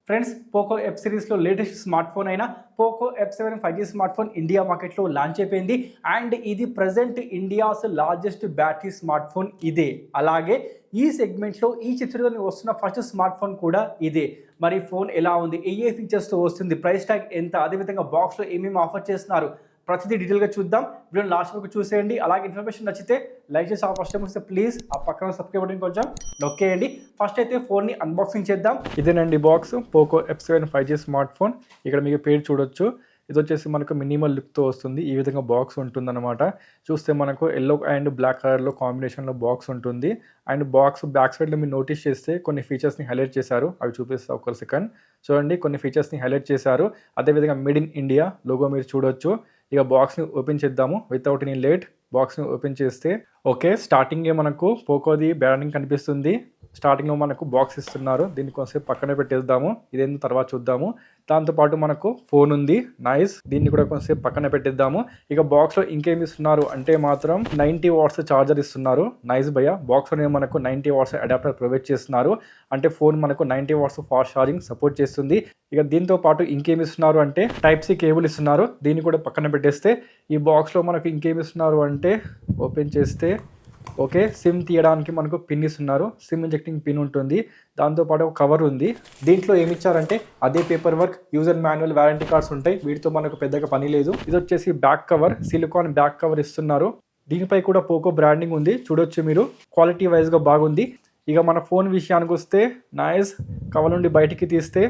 Friends, Poco F సిరీస్లో latest smart phone అయిన Poco F7 5G smart phone India మార్కెట్లో launch అయిపోయింది. And ఇది present India's largest battery smart phone ఇదే. అలాగే ఈ సెగ్మెంట్లో ఈ చిత్రంలో వస్తున్న ఫస్ట్ స్మార్ట్ ఫోన్ కూడా ఇదే. మరి ఫోన్ ఎలా ఉంది, ఏ ఫీచర్స్తో వస్తుంది, ప్రైస్ ట్యాగ్ ఎంత, అదేవిధంగా బాక్స్లో ఏమేమి ఆఫర్ చేస్తున్నారు, ప్రతిదీ డీటెయిల్గా చూద్దాం. వీడియో లాస్ట్ వరకు చూసేయండి. అలాగే ఇన్ఫర్మేషన్ నచ్చితే లైక్ చేసి ఫస్ట్ టైం వస్తే ప్లీజ్ ఆ పక్కన సబ్స్క్రైబ్ బటన్ కొంచెం నొక్కేయండి. ఫస్ట్ అయితే ఫోన్ని అన్బాక్సింగ్ చేద్దాం. ఇదేనండి box, Poco F7 5G smart phone. ఇక్కడ మీకు పేరు చూడొచ్చు. ఇది వచ్చేసి మనకు మినిమల్ లుక్తో వస్తుంది. ఈ విధంగా బాక్స్ ఉంటుందన్నమాట. చూస్తే మనకు ఎల్లో అండ్ బ్లాక్ కలర్లో కాంబినేషన్లో బాక్స్ ఉంటుంది. అండ్ బాక్స్ బ్యాక్ సైడ్లో మీరు నోటీస్ చేస్తే కొన్ని ఫీచర్స్ని హైలైట్ చేశారు. అవి చూపిస్తే ఒక సెకండ్ చూడండి. కొన్ని ఫీచర్స్ని హైలైట్ చేశారు. అదేవిధంగా మేడ్ ఇన్ ఇండియా లోగో మీరు చూడొచ్చు. ఇక బాక్స్ని ఓపెన్ చేద్దాము. వితౌట్ ఎనీ లేట్ బాక్స్ని ఓపెన్ చేస్తే ఓకే, స్టార్టింగే మనకు పోకోది బ్రాండింగ్ కనిపిస్తుంది. స్టార్టింగ్లో మనకు బాక్స్ ఇస్తున్నారు. దీన్ని కొంచెం పక్కనే పెట్టేద్దాము. ఇదేందో తర్వాత చూద్దాము. దాంతోపాటు మనకు ఫోన్ ఉంది, నైస్. దీన్ని కూడా కొంచెం పక్కన పెట్టేద్దాము. ఇక బాక్స్లో ఇంకేమి ఇస్తున్నారు అంటే మాత్రం 90 వాట్స్ ఛార్జర్ ఇస్తున్నారు. నైస్ భయ్య. బాక్స్లోనే మనకు 90 వాట్స్ అడాప్టర్ ప్రొవైడ్ చేస్తున్నారు. అంటే ఫోన్ మనకు 90 వాట్స్ ఫాస్ట్ ఛార్జింగ్ సపోర్ట్ చేస్తుంది. ఇక దీంతో పాటు ఇంకేమి ఇస్తున్నారు అంటే Type-C కేబుల్ ఇస్తున్నారు. దీన్ని కూడా పక్కన పెట్టేస్తే ఈ బాక్స్లో మనకు ఇంకేమి ఇస్తున్నారు అంటే ఓపెన్ చేస్తే ఓకే, సిమ్ తీయడానికి మనకు పిన్ ఇస్తున్నారు. సిమ్ ఇంజెక్టింగ్ పిన్ ఉంటుంది. దాంతోపాటు ఒక కవర్ ఉంది. దీంట్లో ఏమి ఇచ్చారంటే అదే paper work, user manual, warranty cards ఉంటాయి. వీటితో మనకు పెద్దగా పని లేదు. ఇది వచ్చేసి back cover, silicon back cover ఇస్తున్నారు. దీనిపై కూడా పోకో బ్రాండింగ్ ఉంది. చూడొచ్చు మీరు. క్వాలిటీ వైజ్గా బాగుంది. ఇక మన ఫోన్ విషయానికి వస్తే నైస్. కవర్ నుండి బయటికి తీస్తే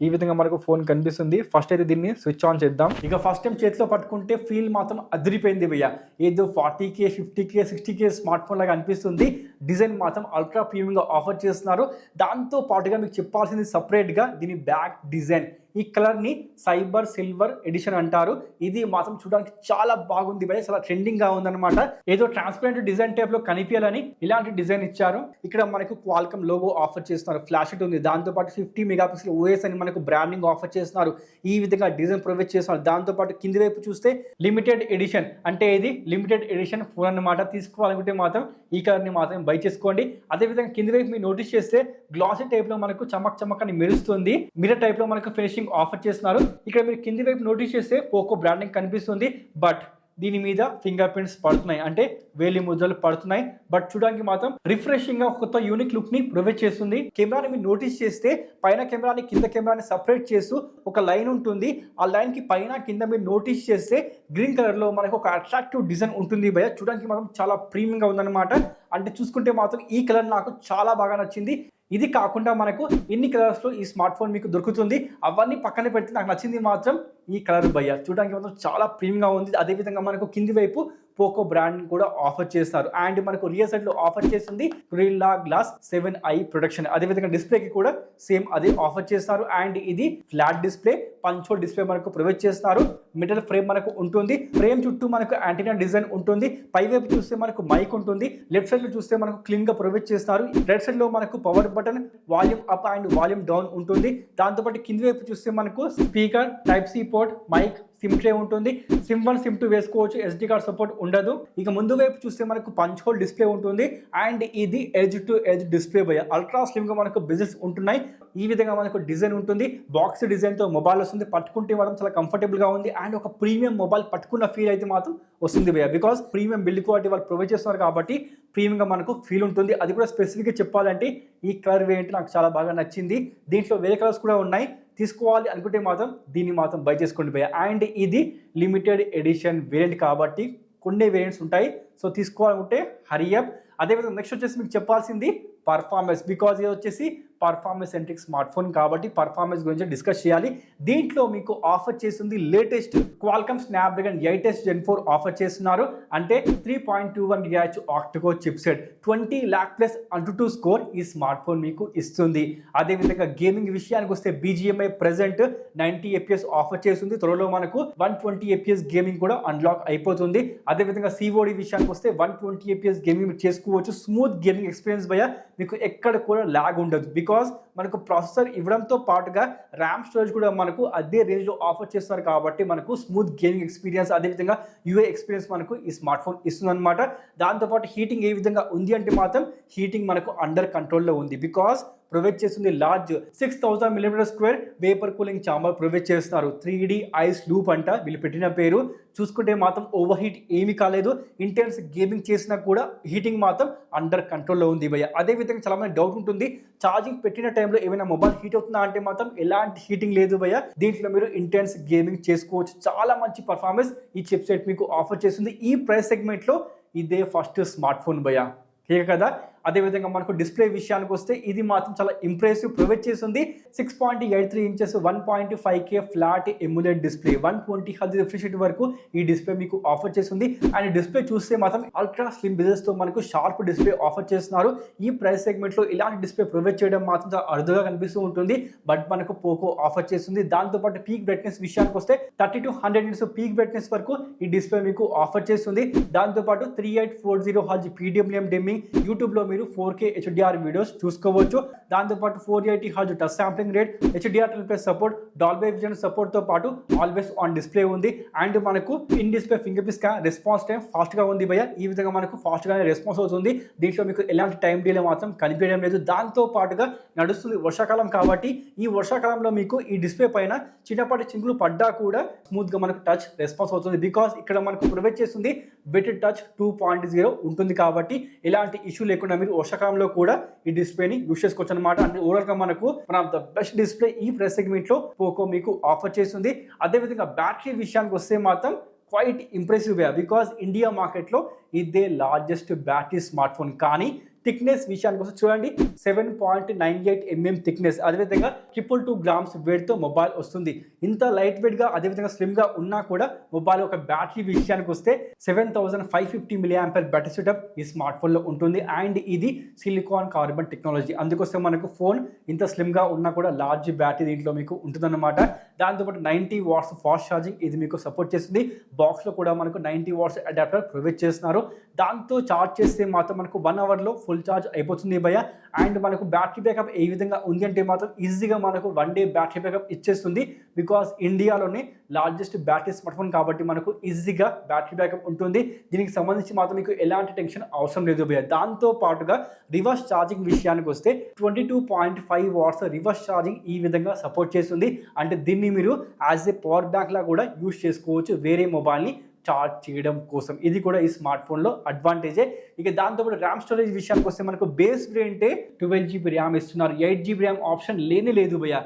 ఈ విధంగా మనకు ఫోన్ కనిపిస్తుంది. ఫస్ట్ అయితే దీన్ని స్విచ్ ఆన్ చేద్దాం. ఇక ఫస్ట్ టైం చేతిలో పట్టుకుంటే ఫీల్ మాత్రం అదిరిపోయింది భయ్య. ఏదో 40K 50K 60K smart phone లాగా అనిపిస్తుంది. డిజైన్ మాత్రం అల్ట్రా ప్రీమియంగా ఆఫర్ చేస్తున్నారు. దాంతో పాటుగా మీకు చెప్పాల్సింది సపరేట్గా దీని బ్యాక్ డిజైన్. ఈ కలర్ని సైబర్ సిల్వర్ ఎడిషన్ అంటారు. ఇది మాత్రం చూడడానికి చాలా బాగుంది భయ్య. చాలా ట్రెండింగ్గా ఉందన్నమాట. ఏదో ట్రాన్స్పరెంట్ డిజైన్ టైప్లో కనిపించాలని ఇలాంటి డిజైన్ ఇచ్చారు. ఇక్కడ మనకు క్వాల్కమ్ లోగో ఆఫర్ చేస్తున్నారు. ఫ్లాష్ లైట్ ఉంది. దాంతోపాటు 50 మెగాపిక్సెల్ OS అని మనకు బ్రాండింగ్ ఆఫర్ చేస్తున్నారు. ఈ విధంగా డిజైన్ ప్రొవైడ్ చేస్తున్నారు. దాంతోపాటు కింది వైపు చూస్తే లిమిటెడ్ ఎడిషన్, అంటే ఇది లిమిటెడ్ ఎడిషన్ ఫోన్ అన్నమాట. తీసుకోవాలనుకుంటే మాత్రం ఈ కలర్ని మాత్రం బై చేసుకోండి. అదేవిధంగా కింది వైపు మీరు నోటీస్ చేస్తే గ్లాసీ టైప్లో మనకు చమక్ చమక్ అని మెరుస్తుంది. మిర్రర్ టైప్లో మనకు ఫినిషింగ్ ఆఫర్ చేస్తున్నారు. ఇక్కడ మీరు కింది వైపు నోటీస్ చేస్తే పోకో బ్రాండింగ్ కనిపిస్తుంది. బట్ దీని మీద ఫింగర్ ప్రింట్స్ పడుతున్నాయి, అంటే వేలి ముద్రలు పడుతున్నాయి. బట్ చూడడానికి మాత్రం రిఫ్రెషింగ్ గా కొత్త యూనిక్ లుక్ ని ప్రొవైడ్ చేస్తుంది. కెమెరాని మీరు నోటీస్ చేస్తే పైన కెమెరాని కింద కెమెరాని సపరేట్ చేస్తూ ఒక లైన్ ఉంటుంది. ఆ లైన్ కి పైన కింద మీరు నోటీస్ చేస్తే గ్రీన్ కలర్ లో మనకు ఒక అట్రాక్టివ్ డిజైన్ ఉంటుంది భయ. చూడడానికి మాత్రం చాలా ప్రీమియం గా ఉందన్నమాట. అంటే చూసుకుంటే మాత్రం ఈ కలర్ నాకు చాలా బాగా నచ్చింది. ఇది కాకుండా మనకు ఎన్ని కలర్స్లో ఈ స్మార్ట్ ఫోన్ మీకు దొరుకుతుంది, అవన్నీ పక్కన పెడితే నాకు నచ్చింది మాత్రం ఈ కలర్ భయ్య. చూడడానికి మాత్రం చాలా ప్రీమియంగా ఉంది. అదేవిధంగా మనకు కింది వైపు పోకో బ్రాండ్ కూడా ఆఫర్ చేస్తారు. అండ్ మనకు రియర్ సైడ్ లో ఆఫర్ చేస్తుంది Gorilla Glass 7i ప్రొటెక్షన్. అదేవిధంగా డిస్ప్లేకి కూడా సేమ్ అదే ఆఫర్ చేస్తారు. అండ్ ఇది flat display, punch whole display మనకు ప్రొవైడ్ చేస్తారు. మెటల్ ఫ్రేమ్ మనకు ఉంటుంది. ఫ్రేమ్ చుట్టూ మనకు యాంటీనా డిజైన్ ఉంటుంది. పై వైపు చూస్తే మనకు మైక్ ఉంటుంది. లెఫ్ట్ సైడ్ లో చూస్తే మనకు క్లీన్ గా ప్రొవైడ్ చేస్తారు. రైట్ సైడ్ లో మనకు power button, volume up and volume down ఉంటుంది. దాంతోపాటు కింది వైపు చూస్తే మనకు speaker, Type-C port, mic, SIM tray ఉంటుంది. సిమ్ 1 సిమ్ 2 వేసుకోవచ్చు. SD కార్డ్ సపోర్ట్ ఉండదు. ఇక ముందు వైపు చూస్తే మనకు పంచ్ హోల్ డిస్ప్లే ఉంటుంది. అండ్ ఇది ఎడ్జ్ టు ఎడ్జ్ డిస్ప్లే భయ. అల్ట్రా స్లిమ్ గా మనకు బిజినెస్ ఉంటున్నాయి. ఈ విధంగా మనకు డిజైన్ ఉంటుంది. బాక్స్ డిజైన్ తో మొబైల్ వస్తుంది. పట్టుకుంటే మాత్రం చాలా కంఫర్టబుల్ గా ఉంది. అండ్ ఒక ప్రీమియం మొబైల్ పట్టుకున్న ఫీల్ అయితే మాత్రం వస్తుంది భయ. బికాస్ ప్రీమియం బిల్డ్ క్వాలిటీ వాళ్ళు ప్రొవైడ్ చేస్తున్నారు కాబట్టి ప్రీమియంగా మనకు ఫీల్ ఉంటుంది. అది కూడా స్పెసిఫిక్గా చెప్పాలంటే ఈ కలర్ వేరియంట్ నాకు చాలా బాగా నచ్చింది. దీంట్లో వేరే కలర్స్ కూడా ఉన్నాయి. తీసుకోవాలి అనుకుంటే మాత్రం దీన్ని మాత్రం బై చేసుకోండి భయ్య. అండ్ ఇది లిమిటెడ్ ఎడిషన్ వేరియంట్ కాబట్టి కొన్ని వేరియంట్స్ ఉంటాయి. సో తీసుకోవాలనుకుంటే హరియప్. అదేవిధంగా నెక్స్ట్ వచ్చేసి మీకు చెప్పాల్సింది పర్ఫార్మెన్స్. బికాజ్ ఇది వచ్చేసి పర్ఫార్మెన్స్ సెంట్రిక్ స్మార్ట్ ఫోన్ కాబట్టి పర్ఫార్మెన్స్ గురించి డిస్కస్ చేయాలి. దీంట్లో మీకు ఆఫర్ చేస్తుంది latest Qualcomm Snapdragon 8s Gen 4 offer చేస్తున్నారు. అంటే 3.21 GHz octa-core chipset, 20 lakh plus AnTuTu score ఈ స్మార్ట్ ఫోన్ మీకు ఇస్తుంది. అదేవిధంగా గేమింగ్ విషయానికి వస్తే BGMI ప్రెజెంట్ 90 FPS ఆఫర్ చేస్తుంది. త్వరలో మనకు 120 FPS గేమింగ్ కూడా అన్లాక్ అయిపోతుంది. అదేవిధంగా COD విషయానికి వస్తే 120 FPS గేమింగ్ చేసుకోవచ్చు. స్మూత్ గేమింగ్ ఎక్స్పీరియన్స్ భయ. మీకు ఎక్కడ కూడా లాగ్ ఉండదు. బికాజ్ మనకు ప్రాసెసర్ ఇవ్వడంతో పాటుగా ర్యామ్ స్టోరేజ్ కూడా మనకు అదే రేంజ్లో ఆఫర్ చేస్తారు కాబట్టి మనకు స్మూత్ గేమింగ్ ఎక్స్పీరియన్స్, అదేవిధంగా UI ఎక్స్పీరియన్స్ మనకు ఈ స్మార్ట్ ఫోన్ ఇస్తుంది అనమాట. దాంతోపాటు హీటింగ్ ఏ విధంగా ఉంది అంటే మాత్రం హీటింగ్ మనకు అండర్ కంట్రోల్లో ఉంది. బికాజ్ ప్రొవైడ్ చేస్తుంది. Large 6000 mm² vapour cooling chamber provide చేస్తున్నారు. 3D ఐస్ లూప్ అంట వీళ్ళు పెట్టిన పేరు. చూసుకుంటే మాత్రం ఓవర్ హీట్ ఏమీ కాలేదు. ఇంటెన్స్ గేమింగ్ చేసినా కూడా హీటింగ్ మాత్రం అండర్ కంట్రోల్లో ఉంది భయ్య. అదేవిధంగా చాలా మంది డౌట్ ఉంటుంది, ఛార్జింగ్ పెట్టిన టైంలో ఏమైనా మొబైల్ హీట్ అవుతుందా అంటే మాత్రం ఎలాంటి హీటింగ్ లేదు భయ్య. దీంట్లో మీరు ఇంటెన్స్ గేమింగ్ చేసుకోవచ్చు. చాలా మంచి పర్ఫార్మెన్స్ ఈ చిప్సెట్ మీకు ఆఫర్ చేస్తుంది. ఈ ప్రైస్ సెగ్మెంట్లో ఇదే ఫస్ట్ స్మార్ట్ ఫోన్ భయ్య, ठीक కదా. అదేవిధంగా మనకు డిస్ప్లే విషయానికి వస్తే ఇది మాత్రం చాలా ఇంప్రెసివ్ ప్రొవైడ్ చేస్తుంది. 6.83 inches 1.5K flat emulate display 120 hertz refresh rate వరకు ఈ డిస్ప్లే మీకు ఆఫర్ చేస్తుంది. అండ్ డిస్ప్లే చూస్తే మాత్రం అల్ట్రా స్లిమ్ బిజెస్తో మనకు షార్ప్ డిస్ప్లే ఆఫర్ చేస్తున్నారు. ఈ ప్రైస్ సెగ్మెంట్లో ఇలాంటి డిస్ప్లే ప్రొవైడ్ చేయడం మాత్రం చాలా అరుదుగా కనిపిస్తూ ఉంటుంది. బట్ మనకు పోకో ఆఫర్ చేస్తుంది. దాంతోపాటు పీక్ బ్రైట్నెస్ విషయానికి వస్తే 30 to 100 nits పీక్ బ్రైట్నెస్ వరకు ఈ డిస్ప్లే మీకు ఆఫర్ చేస్తుంది. దాంతోపాటు 3840 హెర్ట్జ్ PWM డెమ్మింగ్, యూట్యూబ్లో మీరు 4K HDR వీడియోస్ చూసుకోవచ్చు. దాంతోపాటు 480 hertz touch sampling rate, HDR10+ support, Dolby vision సపోర్ట్తో పాటు ఆల్వేస్ ఆన్ డిస్ప్లే ఉంది. అండ్ మనకు in display finger print scan response time ఫాస్ట్గా ఉంది భయ్య. ఈ విధంగా మనకు ఫాస్ట్గానే రెస్పాన్స్ అవుతుంది. దీంట్లో మీకు ఎలాంటి టైం డిలే మాత్రం కనిపించడం లేదు. దాంతో పాటుగా నడుస్తుంది వర్షాకాలం కాబట్టి ఈ వర్షాకాలంలో మీకు ఈ డిస్ప్లే పైన చిన్నపాటి చింకులు పడ్డా కూడా స్మూత్గా మనకు టచ్ రెస్పాన్స్ అవుతుంది. బికాస్ ఇక్కడ మనకు ప్రొవైడ్ చేస్తుంది బెటర్ టచ్ 2.0 ఉంటుంది కాబట్టి ఎలాంటి ఇష్యూ లేకుండా మీరు వర్షాకాలంలో కూడా ఈ డిస్ప్లేని యూస్ చేసుకోవచ్చు అనమాట. అంటే ఓవరాల్గా మనకు one of the best display ఈ ప్రైస్ సెగ్మెంట్లో పోకో మీకు ఆఫర్ చేస్తుంది. అదేవిధంగా బ్యాటరీ విషయానికి వస్తే మాత్రం quiet impressive way, because India మార్కెట్లో ఇదే లార్జెస్ట్ బ్యాటరీ స్మార్ట్ ఫోన్. కానీ థిక్నెస్ విషయానికి వస్తే చూడండి 7.98 mm థిక్నెస్, అదేవిధంగా 222 grams వెయిట్తో మొబైల్ వస్తుంది. ఇంత లైట్ వెయిట్గా అదేవిధంగా స్లిమ్గా ఉన్నా కూడా మొబైల్ ఒక బ్యాటరీ విషయానికి వస్తే 7550 mAh బ్యాటరీ సెటప్ ఈ స్మార్ట్ ఫోన్లో ఉంటుంది. అండ్ ఇది సిలికాన్ కార్బన్ టెక్నాలజీ, అందుకోసం మనకు ఫోన్ ఇంత స్లిమ్గా ఉన్నా కూడా లార్జ్ బ్యాటరీ దీంట్లో మీకు ఉంటుందన్నమాట. దాంతోపాటు 90 watts ఫాస్ట్ ఛార్జింగ్ ఇది మీకు సపోర్ట్ చేస్తుంది. బాక్స్లో కూడా మనకు 90 watts అడాప్టర్ ప్రొవైడ్ చేస్తున్నారు. దాంతో ఛార్జ్ చేస్తే మాత్రం మనకు 1 hourలో ఫుల్ ఛార్జ్ అయిపోతుంది భయ్య. అండ్ మనకు బ్యాటరీ బ్యాకప్ ఏ విధంగా ఉంది అంటే మాత్రం ఈజీగా మనకు 1 day బ్యాటరీ బ్యాకప్ ఇచ్చేస్తుంది. బికాస్ ఇండియాలోనే లార్జెస్ట్ బ్యాటరీ స్మార్ట్ ఫోన్ కాబట్టి మనకు ఈజీగా బ్యాటరీ బ్యాకప్ ఉంటుంది. దీనికి సంబంధించి మాత్రం మీకు ఎలాంటి టెన్షన్ అవసరం లేదు భయ్య. దాంతో పాటుగా రివర్స్ ఛార్జింగ్ విషయానికి వస్తే 22.5 watts రివర్స్ ఛార్జింగ్ ఈ విధంగా సపోర్ట్ చేస్తుంది. అంటే దీన్ని మీరు యాజ్ ఏ పవర్ బ్యాంక్ లా కూడా యూజ్ చేసుకోవచ్చు వేరే మొబైల్ని చార్జ్ చేయడం కోసం. ఇది కూడా ఈ స్మార్ట్ ఫోన్లో అడ్వాంటేజే. ఇక దాంతోపాటు ర్యామ్ స్టోరేజ్ విషయానికి వస్తే మనకు బేస్ వేరియంటే 12GB ర్యామ్ ఇస్తున్నారు. 8GB ర్యామ్ ఆప్షన్ లేనే లేదు భయ్య.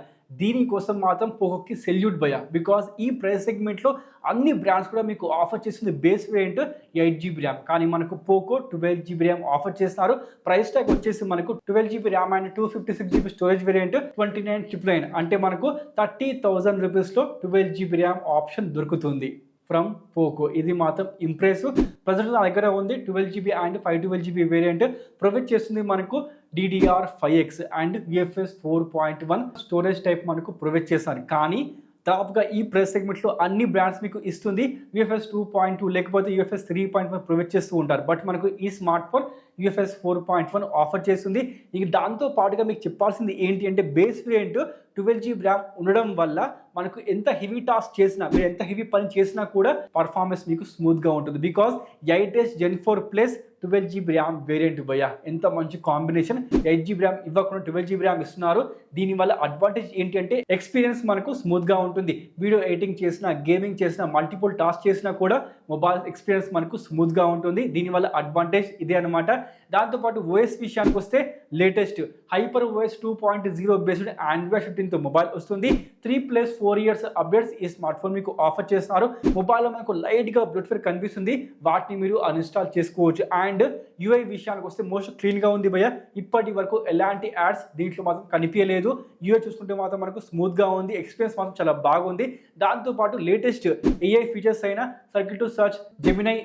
దీనికోసం మాత్రం పోకోకి సెల్యూట్ భయ్య. బికాస్ ఈ ప్రైస్ సెగ్మెంట్లో అన్ని బ్రాండ్స్ కూడా మీకు ఆఫర్ చేస్తుంది బేస్ వేరియంట్ 8GB ర్యామ్, కానీ మనకు పోకో 12GB ర్యామ్ ఆఫర్ చేస్తున్నారు. ప్రైస్ ట్యాగ్ వచ్చేసి మనకు 12GB RAM and 256GB storage variant 2999, అంటే మనకు 30,000 రూపీస్లో 12GB ర్యామ్ ఆప్షన్ దొరుకుతుంది ఫ్రమ్ పోకో. ఇది మాత్రం ఇంప్రెసివ్. ప్రజెంట్ నా దగ్గర ఉంది 12GB and 512GB variant provide చేస్తుంది. మనకు DDR5X and UFS 4.1 storage type మనకు ప్రొవైడ్ చేస్తారు. కానీ దాదాపుగా ఈ ప్రైస్ సెగ్మెంట్లో అన్ని బ్రాండ్స్ మీకు ఇస్తుంది UFS 2.2 లేకపోతే UFS 3.1 ప్రొవైడ్ చేస్తూ ఉంటారు. బట్ మనకు ఈ స్మార్ట్ ఫోన్ UFS 4.1 ఆఫర్ చేస్తుంది. ఇక దాంతో పాటుగా మీకు చెప్పాల్సింది ఏంటి అంటే బేస్ వేరియంట్ 12GB ర్యామ్ ఉండడం వల్ల మనకు ఎంత హెవీ టాస్క్ చేసినా, మీరు ఎంత హెవీ పని చేసినా కూడా పర్ఫార్మెన్స్ మీకు స్మూత్గా ఉంటుంది. Because 8S Gen 4 plus 12GB RAM variant భయ్య, ఎంత మంచి కాంబినేషన్. 8GB ర్యామ్ ఇవ్వకుండా 12GB ర్యామ్ ఇస్తున్నారు. దీనివల్ల అడ్వాంటేజ్ ఏంటి అంటే ఎక్స్పీరియన్స్ మనకు స్మూత్గా ఉంటుంది. వీడియో ఎడిటింగ్ చేసినా, గేమింగ్ చేసినా, మల్టిపుల్ టాస్క్ చేసినా కూడా మొబైల్ ఎక్స్పీరియన్స్ మనకు స్మూత్గా ఉంటుంది. దీనివల్ల అడ్వాంటేజ్ ఇదే అనమాట. దాంతోపాటు ఓఎస్ విషయానికి వస్తే లేటెస్ట్ HyperOS 2.0 బేస్డ్ ఆండ్రాయిడ్ 15తో మొబైల్ వస్తుంది. 3+4 years అప్డేట్స్ ఈ స్మార్ట్ ఫోన్ మీకు ఆఫర్ చేస్తున్నారు. మొబైల్లో మనకు లైట్గా బ్లూటూత్ కనిపిస్తుంది, వాటిని మీరు అన్ఇన్స్టాల్ చేసుకోవచ్చు. అండ్ యూఐ విషయానికి వస్తే మోస్ట్ క్లీన్గా ఉంది భయ్య. ఇప్పటి వరకు ఎలాంటి యాడ్స్ దీంట్లో మాత్రం కనిపించలేదు. యూఐ చూసుకుంటే మాత్రం మనకు స్మూత్గా ఉంది, ఎక్స్పీరియన్స్ మాత్రం చాలా బాగుంది. దాంతోపాటు లేటెస్ట్ ఏఐ ఫీచర్స్ అయిన circle to search, Gemini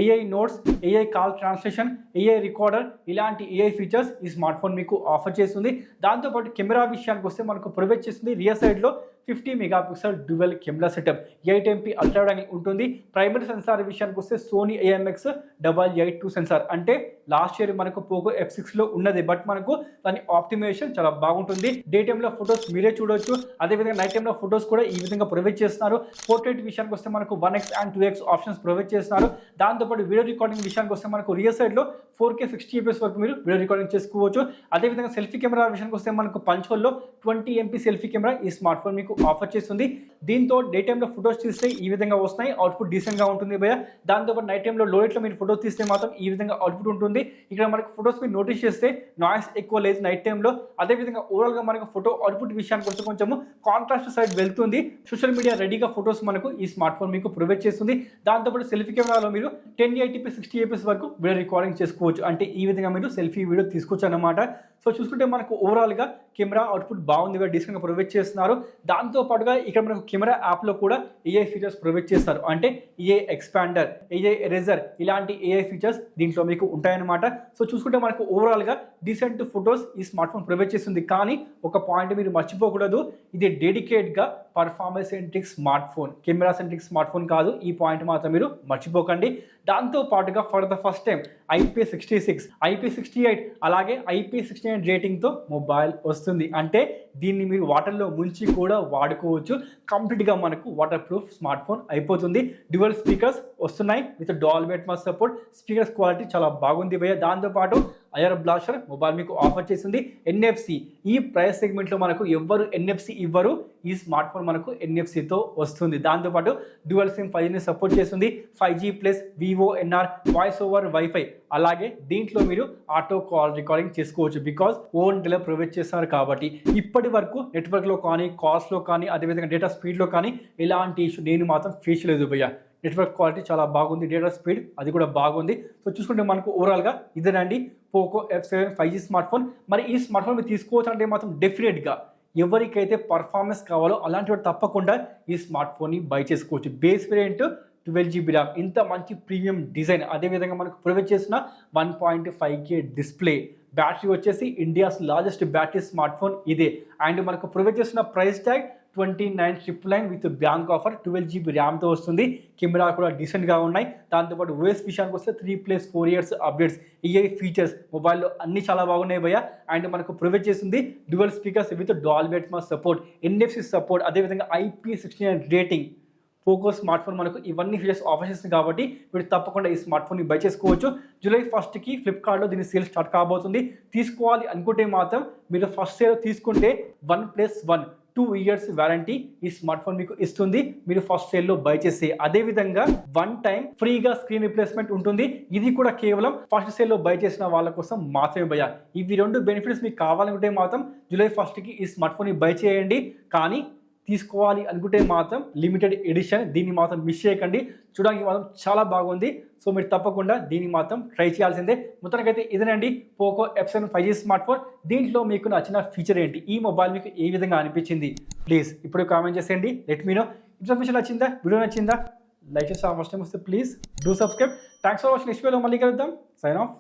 AI notes, AI call translation, AI recorder, ఇలాంటి ఏఐ ఫీచర్స్ ఈ స్మార్ట్ ఫోన్ మీకు ఆఫర్ చేస్తుంది. దాంతోపాటు కెమెరా విషయానికి వస్తే మనకు ప్రొవైడ్ చేస్తుంది రియర్ సైడ్లో 50 megapixel dual camera setup, 8MP ultra wide angle ఉంటుంది. ప్రైమరీ సెన్సార్ విషయానికి వస్తే సోనీ IMX 88 to సెన్సార్, అంటే లాస్ట్ ఇయర్ మనకు పోకో F6లో ఉన్నది, బట్ మనకు దాని ఆప్టిమైజేషన్ చాలా బాగుంటుంది. డే టైంలో ఫొటోస్ మీరే చూడొచ్చు, అదేవిధంగా నైట్ టైంలో ఫొటోస్ కూడా ఈ విధంగా ప్రొవైడ్ చేస్తున్నారు. పోర్ట్రేట్ విషయానికి వస్తే మనకు 1x and 2x options provide చేస్తున్నారు. దాంతోపాటు వీడియో రికార్డింగ్ విషయానికి వస్తే మనకు రియర్ సైడ్లో 4K 60 fps వరకు మీరు వీడియో రికార్డింగ్ చేసుకోవచ్చు. అదేవిధంగా సెల్ఫీ కెమెరా విషయానికి వస్తే మనకు పంచోల్లో 20 MP సెల్ఫీ కెమెరా ఈ స్మార్ట్ ఫోన్ మీకు ఆఫర్ చేస్తుంది. దీంతో డే టైంలో ఫొటోస్ తీస్తే ఈ విధంగా వస్తున్నాయి, అవుట్పుట్ డీసెంట్గా ఉంటుంది భయ్య. దాంతోపాటు నైట్ టైంలో లో లైట్లో మీరు ఫొటోస్ తీస్తే మాత్రం ఈ విధంగా అవుట్పుట్ ఉంటుంది. ఇక్కడ మనకు ఫొటోస్ మీరు నోటీస్ చేస్తే నాయిస్ ఎక్కువ లేదు నైట్ టైంలో. అదేవిధంగా ఓవరాల్గా మనకు ఫోటో అవుట్పుట్ విషయానికి వస్తే కొంచెము కాంట్రాస్ట్ సైడ్ వెళ్తుంది. సోషల్ మీడియా రెడీగా ఫొటోస్ మనకు ఈ స్మార్ట్ ఫోన్ మీకు ప్రొవైడ్ చేస్తుంది. దాంతోపాటు సెల్ఫీ కెమెరాలో మీరు 1080p 60 fps వరకు వీడియో రికార్డింగ్ చేసుకోవచ్చు, అంటే ఈ విధంగా మీరు సెల్ఫీ వీడియో తీసుకోవచ్చు అన్నమాట. సో చూసుకుంటే మనకు ఓవరాల్గా కెమెరా అవుట్పుట్ బాగుంది, డీసెంట్గా ప్రొవైడ్ చేస్తున్నారు. దాంతో పాటుగా ఇక్కడ మనకు కెమెరా యాప్లో కూడా AI ఫీచర్స్ ప్రొవైడ్ చేస్తారు, అంటే AI ఎక్స్పాండర్, AI ఎరేజర్, ఇలాంటి AI ఫీచర్స్ దీంట్లో మీకు ఉంటాయన్నమాట. సో చూసుకుంటే మనకు ఓవరాల్గా డీసెంట్ ఫొటోస్ ఈ స్మార్ట్ ఫోన్ ప్రొవైడ్ చేస్తుంది. కానీ ఒక పాయింట్ మీరు మర్చిపోకూడదు, ఇది డెడికేట్గా performance centric smart phone, camera centric smart phone కాదు. ఈ పాయింట్ మాత్రం మీరు మర్చిపోకండి. దాంతో పాటుగా for the first time IP66, IP68 అలాగే IP69 రేటింగ్తో మొబైల్ వస్తుంది, అంటే దీన్ని మీరు వాటర్లో ముంచి కూడా వాడుకోవచ్చు. కంప్లీట్గా మనకు వాటర్ ప్రూఫ్ స్మార్ట్ ఫోన్ అయిపోతుంది. డ్యువల్ స్పీకర్స్ వస్తున్నాయి with Dolby Atmos support. Speakers quality చాలా బాగుంది భయ్య. దాంతోపాటు ఐఆర్ బ్లాస్టర్ మొబైల్ మీకు ఆఫర్ చేస్తుంది. NFC, ఈ ప్రైస్ సెగ్మెంట్లో మనకు ఎవ్వరు NFC ఇవ్వరు, ఈ స్మార్ట్ ఫోన్ మనకు NFCతో వస్తుంది. దాంతోపాటు డ్యువల్ సిమ్ 5Gని సపోర్ట్ చేస్తుంది. 5G plus VoNR voice over wifi, అలాగే దీంట్లో మీరు ఆటో కాల్ రికార్డింగ్ చేసుకోవచ్చు, బికాజ్ ఓన్ డిలే ప్రొవైడ్ చేస్తున్నారు కాబట్టి. ఇప్పటి వరకు నెట్వర్క్లో కానీ, కాల్స్లో కానీ, అదేవిధంగా డేటా స్పీడ్లో కానీ ఎలాంటి ఇష్యూ నేను మాత్రం ఫేస్ లేదు భయ్య. నెట్వర్క్ క్వాలిటీ చాలా బాగుంది, డేటా స్పీడ్ అది కూడా బాగుంది. సో చూసుకుంటే మనకు ఓవరాల్గా ఇదేనండి Poco F7 5G smart phone. మరి ఈ స్మార్ట్ ఫోన్ మీరు తీసుకోవచ్చు అంటే మాత్రం డెఫినెట్గా ఎవరికైతే పర్ఫార్మెన్స్ కావాలో అలాంటి వాడు తప్పకుండా ఈ స్మార్ట్ ఫోన్ని బై చేసుకోవచ్చు. బేస్ వేరియంట్ 12GB ర్యామ్, ఇంత మంచి ప్రీమియం డిజైన్, అదేవిధంగా మనకు ప్రొవైడ్ చేసిన 1.5K డిస్ప్లే, బ్యాటరీ వచ్చేసి India's largest battery smart phone ఇదే. అండ్ మనకు ప్రొవైడ్ చేసిన price tag 29,999 with bank offer. 12GB ర్యామ్తో వస్తుంది. కెమెరా కూడా డీసెంట్గా ఉన్నాయి. దాంతోపాటు OS విషయానికి వస్తే 3+4 years అప్డేట్స్, AI ఫీచర్స్ మొబైల్లో అన్ని చాలా బాగున్నాయి భయ్య. అండ్ మనకు ప్రొవైడ్ చేస్తుంది dual speakers with Dolby Atmos support, NFC support, అదేవిధంగా IP69 rating. Poco smart phone మనకు ఇవన్నీ ఫీచర్స్ ఆఫర్ చేస్తుంది కాబట్టి మీరు తప్పకుండా ఈ స్మార్ట్ ఫోన్ని బై చేసుకోవచ్చు. జూలై 1st ఫ్లిప్కార్ట్లో దీని సేల్ స్టార్ట్ కాబోతుంది. తీసుకోవాలి అనుకుంటే మాత్రం మీరు ఫస్ట్ సేల్ తీసుకుంటే 1+1 2 years వారంటీ ఈ స్మార్ట్ ఫోన్ మీకు ఇస్తుంది, మీరు ఫస్ట్ సేల్లో బై చేస్తే. అదేవిధంగా 1 time ఫ్రీగా స్క్రీన్ రిప్లేస్మెంట్ ఉంటుంది. ఇది కూడా కేవలం ఫస్ట్ సేల్లో బై చేసిన వాళ్ళ కోసం మాత్రమే భయ్య. ఇవి 2 బెనిఫిట్స్ మీకు కావాలనుకుంటే మాత్రం జూలై 1st ఈ స్మార్ట్ ఫోన్ని బై చేయండి. కానీ తీసుకోవాలి అనుకుంటే మాత్రం లిమిటెడ్ ఎడిషన్, దీన్ని మాత్రం మిస్ చేయకండి. చూడడానికి మాత్రం చాలా బాగుంది. సో మీరు తప్పకుండా దీన్ని మాత్రం ట్రై చేయాల్సిందే. మొత్తానికైతే ఇదేనండి Poco F7 5G smart phone. దీంట్లో మీకు నచ్చిన ఫీచర్ ఏంటి, ఈ మొబైల్ మీకు ఏ విధంగా అనిపించింది, ప్లీజ్ ఇప్పుడు కామెంట్ చేసేయండి. Let me know. ఇన్ఫర్మేషన్ నచ్చిందా, వీడియో నచ్చిందా, లైక్ చేసి ఫస్ట్ టైం వస్తే please do subscribe. Thanks for watching. Next వీడియోలో మళ్ళీ కలుద్దాం. Sign of.